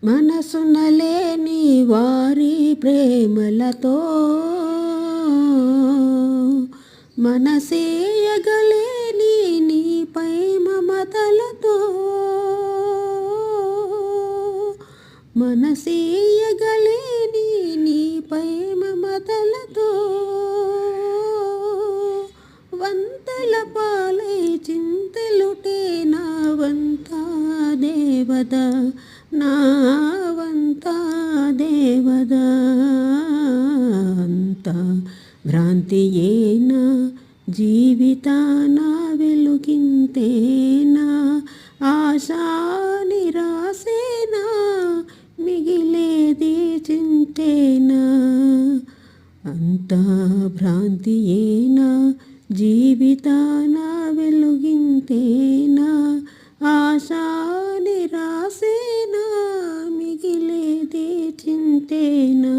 మనసున లేని వారి ప్రేమలతో మనసేయగలేని నీపై మమతలతో మనసేయగలేని నీపై మమతలతో వంతల పాలై చింతలుటే నా వంతా దేవత నా వంతా దేవత అంతా భ్రాంతియేనా జీవితాన వెలుగింతేనా ఆశా నిరాశేనా మిగిలేది చింతేనా అంతా భ్రాంతియేనా జీవితాన వెలుగింతేనా ఆశా నిరాశేనా మిగిలేది చింతేనా.